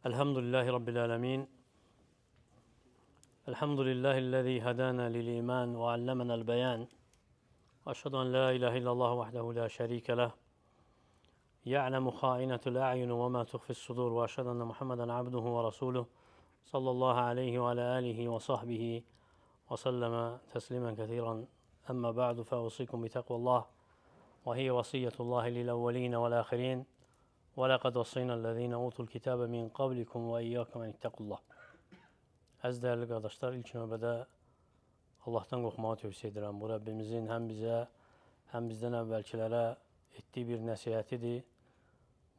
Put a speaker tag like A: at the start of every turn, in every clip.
A: Elhamdülillahi Rabbil alemin. Elhamdülillahillezî hedâna lil-îmân ve allemenel beyan. Eşhedü en la ilahe illallah vahdehu la şerîke leh. Ya'lemu khâinetul a'yun ve mâ tuhfi's sudur ve eşhedü enne Muhammeden abduhu ve rasûluh sallallahu aleyhi ve alâ âlihi ve sahbihi ve selleme teslimen kethiren. Amma ba'du fe usîkum bi takvallah ve hiye vasiyyetullahi lil-evvelîne vel-âhirîn. Ve lekad vassînellezîne utul kitâbe min qablikum ve iyyâkum en ittakullah. Əziz dəyərli qardaşlar, ilk növbədə Allahdan qorxmağı tövsiyə edirəm. Bu Rəbbimizin həm bizə, həm bizdən əvvəlkilərə etdiyi bir nəsihətidir.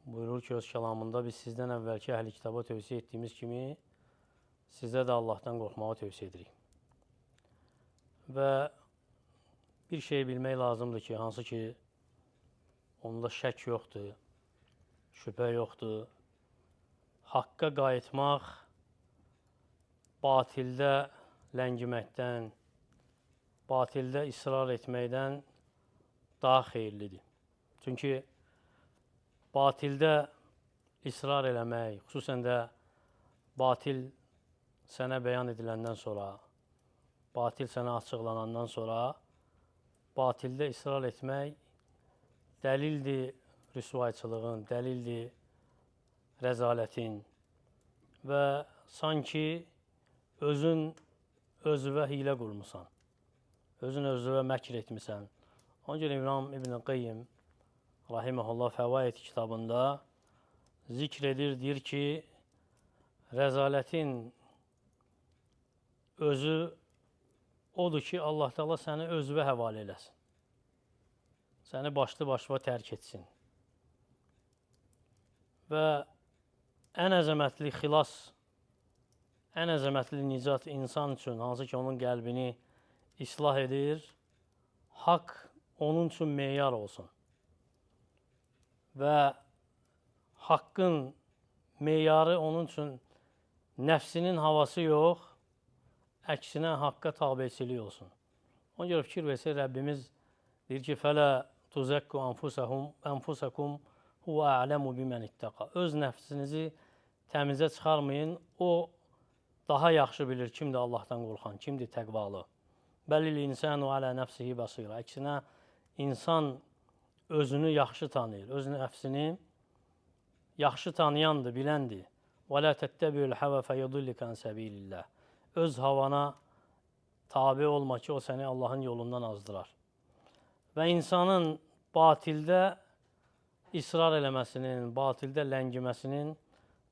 A: Buyurur ki, öz kəlamında biz sizdən əvvəlki əhl-i kitaba tövsiyə etdiyimiz kimi sizə də Allahdan qorxmağı tövsiyə edirik. Və bir şey bilmək lazımdır ki, hansı ki onda şək yoxdur, şübhə yoxdur. Haqqa qayıtmaq batildə ləngiməkdən, batildə israr etməkdən daha xeyirlidir. Çünki batildə israr eləmək, xüsusən də batil sənə bəyan ediləndən sonra, batil sənə açıqlanandan sonra batildə israr etmək dəlildir rüsvayçılığın, dəlildir rəzalətin və sanki özün özüvə hilə qurmusan, özün özüvə məkr etmisən. Onun görə İmam İbn Qayyim rahimehullah Fəvaid kitabında zikr edir, deyir ki, rəzalətin özü odur ki, Allah Teala səni özüvə həvalə eləsin. Səni başlı başına tərk etsin. Və ən əzəmətli xilas, ən əzəmətli nicat insan üçün, hansı ki onun qəlbini islah edir, haqq onun üçün meyar olsun. Və haqqın meyarı onun üçün nəfsinin havası yox, əksinə haqqa tabiçilik olsun. Ona görə fikir versə, Rəbbimiz deyir ki, fələ tuzəkku anfusakum huvə a'ləmu bimən ittəqa. Öz nəfsinizi təmizə çıxarmayın, o daha yaxşı bilir kimdir Allahdan qorxan, kimdir təqvalı. Bəlil insanu alə nəfsihi basira. Əksinə, insan özünü yaxşı tanıyır, öz nəfsini yaxşı tanıyandır, biləndir. Və lə təttəbi'ül həvə fəyudillikə an səbilillah. Öz havana tabi olma ki, o səni Allahın yolundan azdırar. Və insanın batildə israr eləməsinin, batildə ləngiməsinin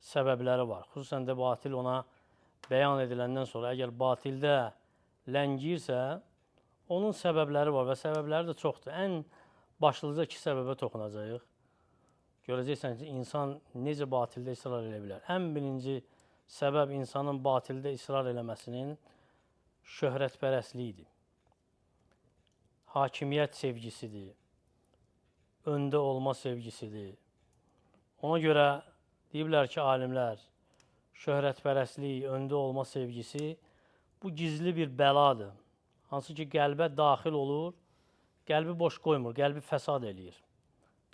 A: səbəbləri var. Xüsusən də batil ona bəyan ediləndən sonra, əgər batildə ləngiyirsə, onun səbəbləri var və səbəbləri də çoxdur. Ən başlıca iki səbəbə toxunacağıq. Görəcəksən ki, insan necə batildə israr edə bilər. Ən birinci səbəb insanın batildə israr eləməsinin şöhrətpərəstliyidir. Hakimiyyət sevgisidir, öndə olma sevgisidir. Ona görə deyiblər ki, alimlər, şöhrətpərəstlik, öndə olma sevgisi bu gizli bir bəladır. Hansı ki, qəlbə daxil olur, qəlbi boş qoymur, qəlbi fəsad eləyir.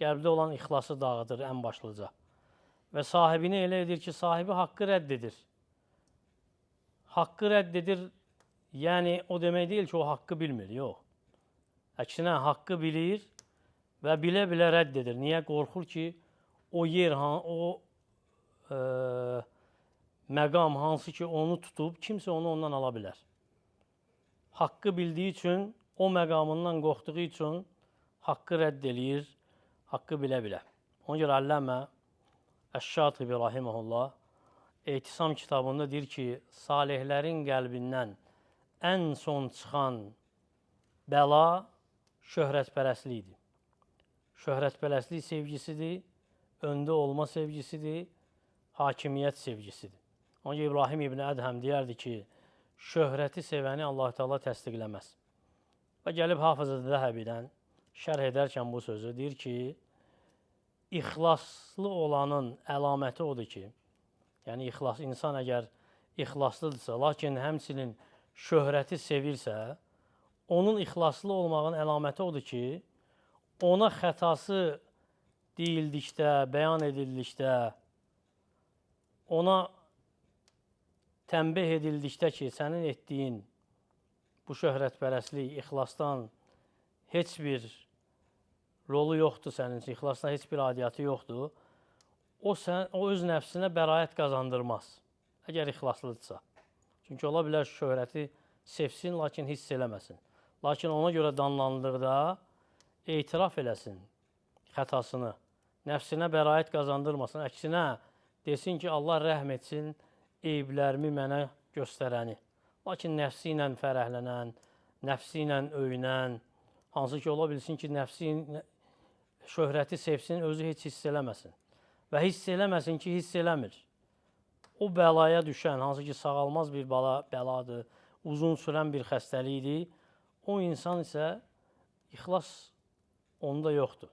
A: Qəlbdə olan ixlası dağıdır ən başlıca. Və sahibini elə edir ki, sahibi haqqı rədd edir. Haqqı rədd edir, yəni o demək deyil ki, o haqqı bilmir, yox. Əksinə, haqqı bilir və bilə-bilə rədd edir. Niyə? Qorxur ki, o yer, o məqam hansı ki, onu tutub, kimsə onu ondan ala bilər. Haqqı bildiyi üçün, o məqamından qorxduğu üçün haqqı rədd eləyir, haqqı bilə-bilə. Ona görə Əlləmə Əş-Şatibi rahimehullah E'tisam kitabında deyir ki, salihlərin qəlbindən ən son çıxan bəla şöhrətpərəstlikdir. Şöhrətpərəstlik sevgisidir, öndə olma sevgisidir, hakimiyyət sevgisidir. Ona görə İbrahim İbn Ədhəm deyərdi ki, şöhrəti sevəni Allah Teala təsdiqləməz. Və gəlib Hafız Zəhəbidən şərh edərkən bu sözü deyir ki, ixlaslı olanın əlaməti odur ki, yəni insan əgər ixlaslıdırsa, lakin həmçinin şöhrəti sevirsə, onun ixlaslı olmağın əlaməti odur ki, ona xətası deyildikdə, bəyan edildikdə ona tənbih edildikdə ki, sənin etdiyin bu şöhrətpərəstlik, ixlasdan heç bir rolu yoxdur sənin üçün, ixlasdan heç bir adiyyatı yoxdur. O öz nəfsinə bəraət qazandırmaz, əgər ixlaslıdırsa. Çünki ola bilər şöhrəti sevsin, lakin hiss eləməsin. Lakin ona görə danlandıqda etiraf eləsin xətasını, nəfsinə bəraət qazandırmasın. Əksinə, desin ki, Allah rəhm etsin eyblərimi mənə göstərəni. Lakin nəfsi ilə fərəhlənən, nəfsi ilə öyünən, hansı ki, ola bilsin ki, nəfsi şöhrəti sevsin, özü heç hiss eləməsin. Və hiss eləməsin ki, hiss eləmir. O bəlaya düşən, hansı ki, sağalmaz bir bəladır, uzun sürən bir xəstəlikdir, o insan isə ixlas onda yoxdur.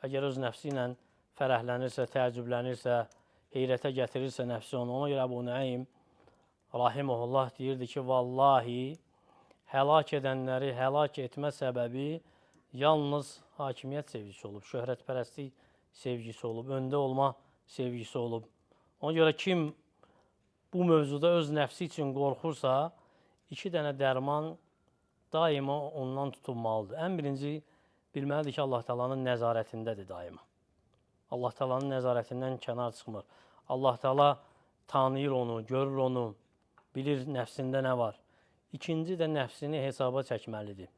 A: Əgər öz nəfsi ilə fərəhlənirsə, təəccüblənirsə, heyrətə gətirirsə nəfsi onu. Ona görə Əbu Nəim rahimehullah deyirdi ki, vallahi həlak edənləri həlak etmə səbəbi yalnız hakimiyyət sevgisi olub, şöhrətpərəstlik sevgisi olub, öndə olma sevgisi olub. Ona görə kim bu mövzuda öz nəfsi üçün qorxursa, 2 dənə dərman daima ondan tutunmalıdır. Ən birinci bilməlidir ki, Allah Taala'nın nəzarətindədir daima. Allah Taala'nın nəzarətindən kənar çıxmır. Allah Taala tanıyır onu, görür onu, bilir nəfsində nə var. İkinci də nəfsini hesaba çəkməlidir.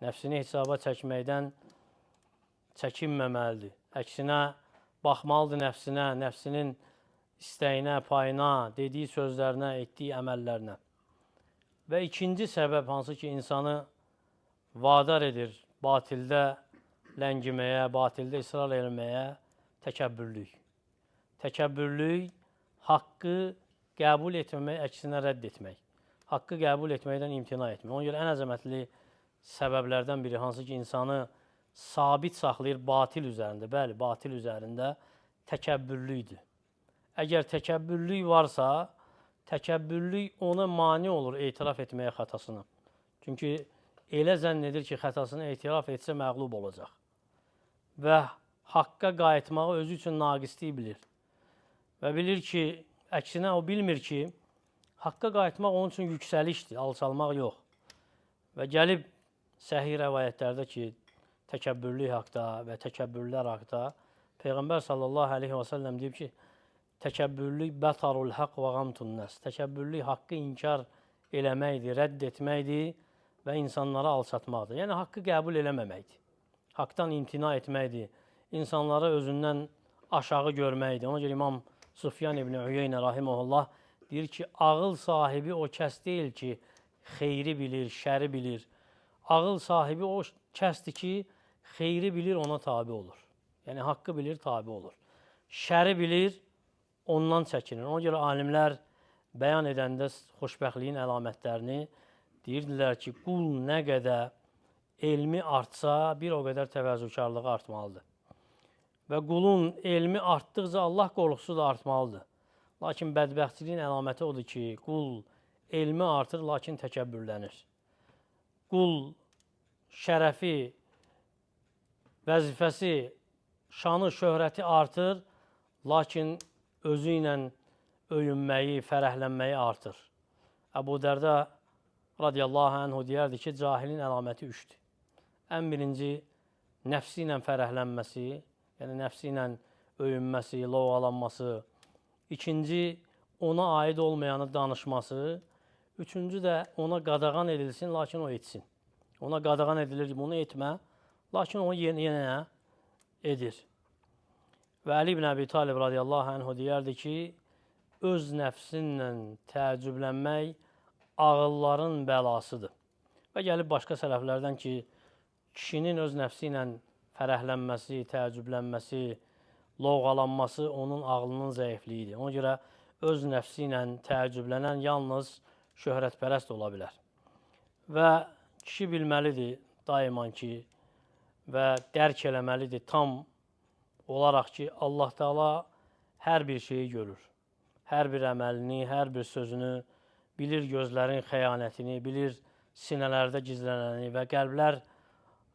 A: Nəfsini hesaba çəkməkdən çəkinməməlidir. Əksinə, baxmalıdır nəfsinə, nəfsinin istəyinə, payına, dediyi sözlərinə, etdiyi əməllərinə. Və ikinci səbəb hansı ki, insanı vadar edir batildə ləngiməyə, batildə israr eləməyə, təkəbbürlük. Təkəbbürlük, haqqı qəbul etməmək, əksinə rədd etmək. Haqqı qəbul etməkdən imtina etmək. Ona görə ən əzəmətli səbəblərdən biri hansı ki, insanı sabit saxlayır batil üzərində. Bəli, batil üzərində təkəbbürlükdür. Əgər təkəbbürlük varsa, təkəbbürlük ona mane olur etiraf etməyə xətasını. Çünki elə zənn edir ki, xətasını etiraf etsə məğlub olacaq. Və haqqa qayıtmağı özü üçün naqislik bilir. Və bilir ki, əksinə o bilmir ki, haqqa qayıtmaq onun üçün yüksəlişdir, alçalmaq yox. Və gəlib səhih rəvayətlərdə ki, təkəbbürlük haqda və təkəbbürlər haqda Peyğəmbər sallallahu aleyhi və səlləm deyib ki, təkəbbürlük bətarul haqq və qamtun nəs. Təkəbbürlük haqqı inkar eləməkdir, rədd etməkdir və insanlara alçatmaqdır. Yəni, haqqı qəbul eləməməkdir. Haqdan imtina etməkdir. İnsanları özündən aşağı görməkdir. Ona görə İmam Sufyan ibn Üyeynə rahimehullah deyir ki, ağıl sahibi o kəs deyil ki, xeyri bilir, şəri bilir. Ağıl sahibi o kəsdir ki, xeyri bilir, ona tabi olur. Yəni, haqqı bilir, tabi olur. Şəri bilir, ondan çəkinir. Ona görə alimlər bəyan edəndə xoşbəxtliyin əlamətlərini deyirdilər ki, qul nə qədər elmi artsa, bir o qədər təvəzzükarlığı artmalıdır. Və qulun elmi artdıqca Allah qorxusu da artmalıdır. Lakin bədbəxtçiliyin əlaməti odur ki, qul elmi artır, lakin təkəbbürlənir. Qul şərəfi, vəzifəsi, şanı, şöhrəti artır, lakin özü ilə öyünməyi, fərəhlənməyi artır. Əbu Dərdə radiyallahu anhu deyərdi ki, cahilin əlaməti 3-dür. Ən birinci, nəfsi ilə fərəhlənməsi, yəni nəfsi ilə öyünməsi, lovğalanması. İkinci, ona aid olmayanı danışması. Üçüncü də ona qadağan edilsin, lakin o etsin. Ona qadağan edilir ki, bunu etmə, lakin o yenə edir. Və Əli ibn Əbi Talib radiyallahu anhu deyərdi ki, öz nəfsinlə təəccüblənmək ağılların bəlasıdır. Və gəlib başqa sələflərdən ki, kişinin öz nəfsi ilə fərəhlənməsi, təəccüblənməsi, lovğalanması onun ağlının zəifliyidir. Ona görə öz nəfsi ilə təəccüblənən yalnız şöhrətpərəst ola bilər. Və kişi bilməlidir daima ki, və dərk eləməlidir tam olaraq ki, Allah Taala hər bir şeyi görür. Hər bir əməlini, hər bir sözünü, bilir gözlərin xəyanətini, bilir sinələrdə gizlənəni və qəlblər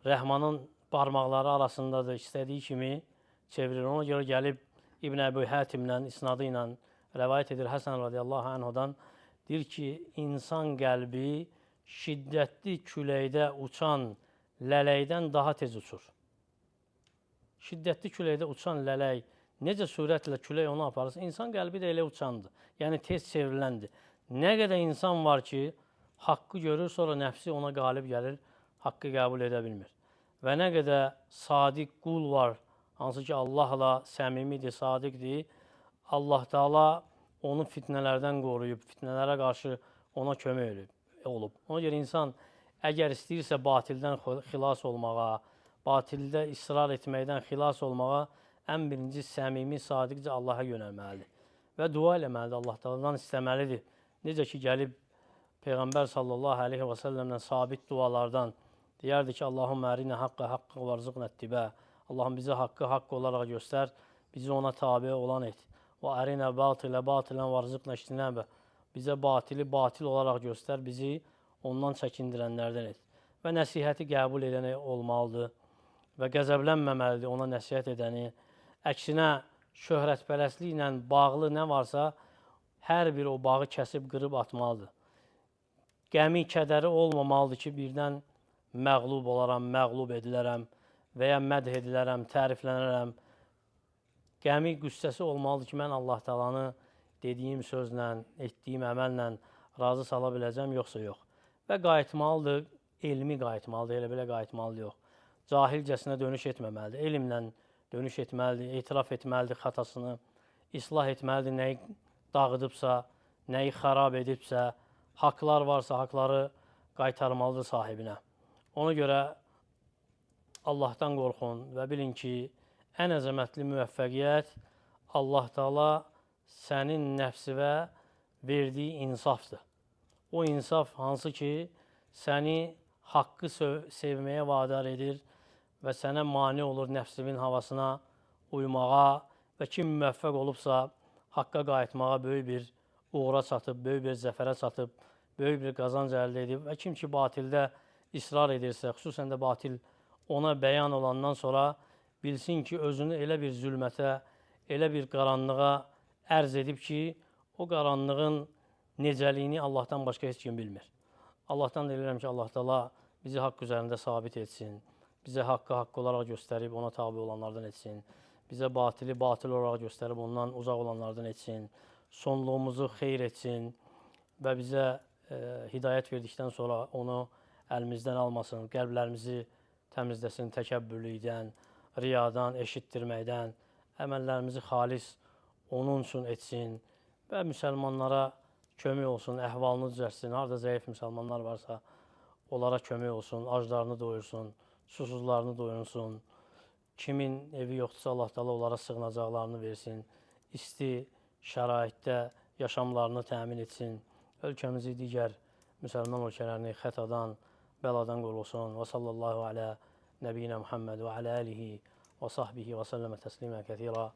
A: Rəhmanın barmaqları arasındadır, istədiyi kimi çevirir. Ona görə gəlib İbn Əbi Hətimlə, isnadı ilə rəvayət edir Həsən radiyallahu anhudan, deyir ki, insan qəlbi şiddətli küləkdə uçan lələkdən daha tez uçur. Şiddətli küləkdə uçan lələk necə sürətlə külək onu aparırsa, insan qəlbi də elə uçandır. Yəni tez çevriləndir. Nə qədər insan var ki, haqqı görür, sonra nəfsi ona qalib gəlir, haqqı qəbul edə bilmir. Və nə qədər sadiq qul var, hansı ki Allahla səmimidir, sadiqdir, Allah Teala onu fitnələrdən qoruyub, fitnələrə qarşı ona kömək olub. Ona görə insan əgər istəyirsə batildən xilas olmağa, batildə israr etməkdən xilas olmağa, ən birinci səmimi, sadiqcə Allaha yönəlməlidir. Və dua eləməlidir, Allah Teala'dan istəməlidir. Necə ki, gəlib Peyğəmbər sallallahu aleyhi və səlləmlə sabit dualardan deyərdi ki, Allahümmə ərinə haqqa haqqa varzuqnə ittibə. Allahım bizə haqqı haqq olaraq göstər, bizi ona tabi olan et. Və ərinə batilə batilən varzuqnə iştinəbə. Bizə batili batil olaraq göstər, bizi ondan çəkindirənlərdən et. Və nəsihəti qəbul edəni olmalıdır və qəzəblənməməlidir ona nəsihət edəni. Əksinə, şöhrətpərəstliklə bağlı nə varsa, hər bir o bağı kəsib, qırıb atmalıdır. Qəmi, kədəri olmamalıdır ki, birdən məğlub olaram, məğlub edilərəm və ya mədh edilərəm, təriflənərəm. Qəmi, qüssəsi olmalıdır ki, mən Allah Teala'nı dediyim sözlə, etdiyim əməllə razı sala biləcəm, yoxsa yox. Və qayıtmalıdır, elmi qayıtmalıdır, elə belə qayıtmalıdır, yox. Cahilcəsinə dönüş etməməlidir, elmlə dönüş etməlidir, etiraf etməlidir xatasını, islah etməlidir, nəyi dağıdıbsa, nəyi xarab edibsə, haqlar varsa, haqları qaytarmalıdır sahibinə. Ona görə Allahdan qorxun və bilin ki, ən əzəmətli müvəffəqiyyət Allah Teala sənin nəfsivə verdiyi insafdır. O insaf hansı ki, səni haqqı sevməyə vadar edir və sənə mane olur nəfsinin havasına uymağa və kim müvəffəq olubsa, haqqa qayıtmağa böyük bir uğura çatıb, böyük bir zəfərə çatıb, böyük bir qazanc əldə edib və kim ki batildə israr edirsə, xüsusən də batil ona bəyan olandan sonra bilsin ki, özünü elə bir zülmətə, elə bir qaranlığa ərz edib ki, o qaranlığın necəliyini Allahdan başqa heç kim bilmir. Allahdan dilirəm ki, Allah Teala bizi haqq üzərində sabit etsin, bizə haqqı haqq olaraq göstərib, ona tabi olanlardan etsin, bizə batili batil olaraq göstərib, ondan uzaq olanlardan etsin, sonluğumuzu xeyr etsin və bizə hidayət verdikdən sonra onu əlimizdən almasın, qəlblərimizi təmizləsin təkəbbürlükdən, riyadan, eşitdirməkdən, əməllərimizi xalis onun üçün etsin və müsəlmanlara kömək olsun, əhvalını düzəltsin, harada zəif müsəlmanlar varsa onlara kömək olsun, aclarını doyursun, susuzlarını doyursun, kimin evi yoxdursa Allah Teala onlara sığınacaqlarını versin, isti şəraitdə yaşamlarını təmin etsin, ölkəmizi digər müsəlman ölkələrini xətadan, bəladan qorusun. Və sallallahu alə nəbiyyina Muhammed və alə alihi və sahbihi və səlləmə təslimə kəthira.